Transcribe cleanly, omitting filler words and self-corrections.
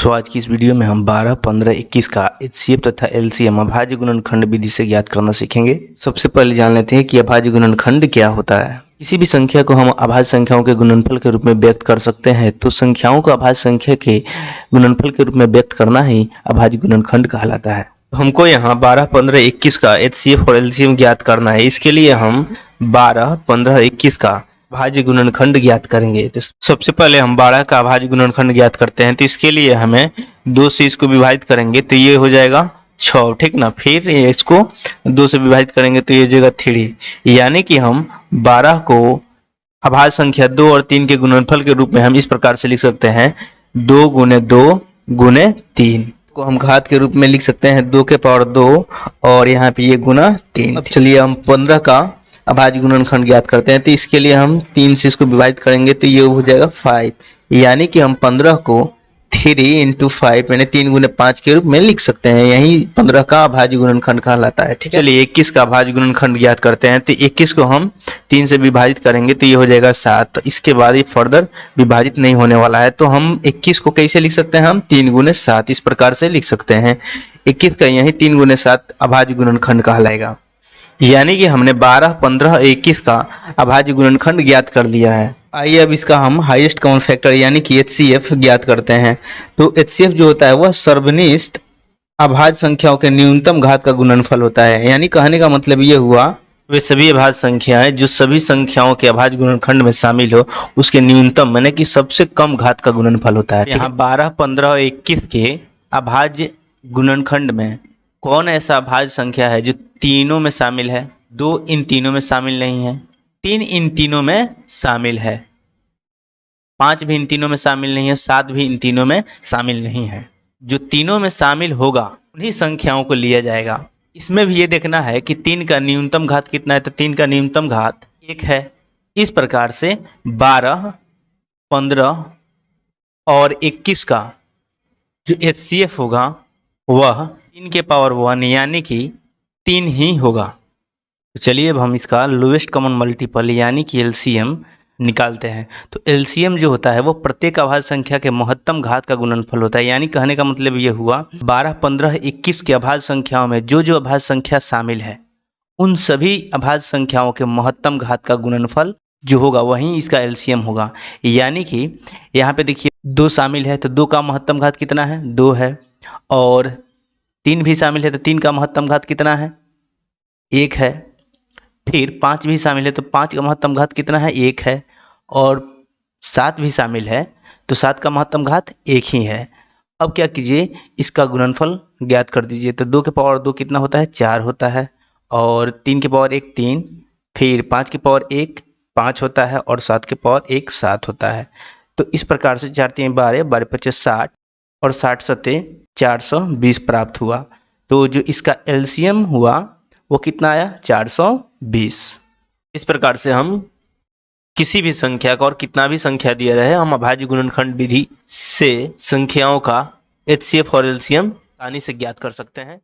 आज की इस वीडियो में हम 12, 15, 21 का एचसीएफ तथा एलसीएम अभाज्य गुणनखंड विधि से ज्ञात करना सीखेंगे। सबसे पहले जान लेते हैं कि अभाज्य गुणनखंड क्या होता है। किसी भी संख्या को हम अभाज्य संख्याओं के गुणनफल के रूप में व्यक्त कर सकते हैं, तो संख्याओं को अभाज्य संख्या के गुणनफल के रूप में व्यक्त करना ही अभाज्य गुणनखंड कहलाता है। हमको यहाँ 12, 15, 21 का एचसीएफ और एलसीएम ज्ञात करना है। इसके लिए हम 12, 15, 21 का अभाज्य गुणनखंड ज्ञात करेंगे। तो सबसे पहले हम 12 का अभाज्य गुणनखंड ज्ञात करते हैं, तो इसके लिए हमें 2 से इसको विभाजित करेंगे तो ये हो जाएगा 6, ठीक ना। फिर इसको 2 से विभाजित करेंगे तो ये हो जाएगा 3, यानी कि हम 12 को अभाज्य संख्या 2 और 3 के गुणनफल के रूप में हम इस प्रकार से लिख सकते हैं 2 गुने 2 गुने 3 को हम घात के रूप में लिख सकते हैं 2 के पावर 2 और यहाँ पे ये गुना 3। अब चलिए हम 15 का अभाज्य गुणनखंड ज्ञात करते हैं, तो इसके लिए हम 3 से इसको विभाजित करेंगे तो ये हो जाएगा 5, यानी कि हम 15 को 3 × 5 यानी 3 गुने 5 के रूप में लिख सकते हैं। यही 15 का अभाज्य गुणनखंड कहलाता है, ठीक है। चलिए 21 का अभाज्य गुणनखंड ज्ञात करते हैं, तो 21 को हम 3 से विभाजित करेंगे तो ये हो जाएगा 7। इसके बाद ये फर्दर विभाजित नहीं होने वाला है, तो हम 21 को कैसे लिख सकते हैं, हम 3 गुने 7 इस प्रकार से लिख सकते हैं। 21 का यही 3 गुने 7 अभाज्य गुणनखंड कहलाएगा, यानी कि हमने 12, 15, 21 का अभाज्य गुणनखंड ज्ञात कर लिया है। आइए अब इसका हम हाईएस्ट कॉमन फैक्टर यानी कि एचसीएफ ज्ञात करते हैं। तो एचसीएफ जो होता है वह सर्वनिष्ठ अभाज्य संख्याओं के न्यूनतम घात का गुणनफल होता है। यानी कहने का मतलब ये हुआ वे सभी अभाज्य संख्याएं जो सभी संख्याओं के अभाज्य गुणनखंड में शामिल हो उसके न्यूनतम माने कि सबसे कम घात का गुणनफल होता है। यहाँ 12, 15 और 21 के अभाज्य गुणनखंड में कौन ऐसा अभाज्य संख्या है जो तीनों में शामिल है? 2 इन तीनों में शामिल नहीं है, 3 इन तीनों में शामिल है, 5 भी इन तीनों में शामिल नहीं है, 7 भी इन तीनों में शामिल नहीं है। जो तीनों में शामिल होगा उन्हीं संख्याओं को लिया जाएगा। इसमें भी ये देखना है कि 3 का न्यूनतम घात कितना है, तो 3 का न्यूनतम घात 1 है। इस प्रकार से 12, 15 और 21 का जो एचसीएफ होगा वह 3 के पावर 1 यानी कि 3 ही होगा। तो चलिए अब हम इसका लोएस्ट कॉमन मल्टीपल यानी कि एलसीएम निकालते हैं। तो एलसीएम जो होता है वो प्रत्येक अभाज्य संख्या के महत्तम घात का गुणनफल होता है। यानी कहने का मतलब ये हुआ 12, 15, 21 के अभाज्य संख्याओं में जो जो अभाज्य संख्या शामिल है उन सभी अभाज्य संख्याओं के महत्तम घात का गुणनफल जो होगा वही इसका एलसीएम होगा। यानी कि यहाँ पे देखिए 2 शामिल है तो 2 का महत्तम घात कितना है, 2 है, और 3 भी शामिल है तो 3 का महत्तम घात कितना है, 1 है। फिर 5 भी शामिल है तो 5 का महत्तम घात कितना है, 1 है, और 7 भी शामिल है तो 7 का महत्तम घात 1 ही है। अब क्या कीजिए, इसका गुणनफल ज्ञात कर दीजिए। तो 2 के पावर 2 कितना होता है, 4 होता है, और 3 के पावर 1 3, फिर 5 के पावर 1 5 होता है, और 7 के पावर 1 7 होता है। तो इस प्रकार से 4 3 12, 12 25 60 और 60 7 420 प्राप्त हुआ। तो जो इसका एलसीएम हुआ वो कितना आया, 420। इस प्रकार से हम किसी भी संख्या का और कितना भी संख्या दिया रहे हम अभाज्य गुणनखंड विधि से संख्याओं का एचसीएफ और एलसीएम आसानी से ज्ञात कर सकते हैं।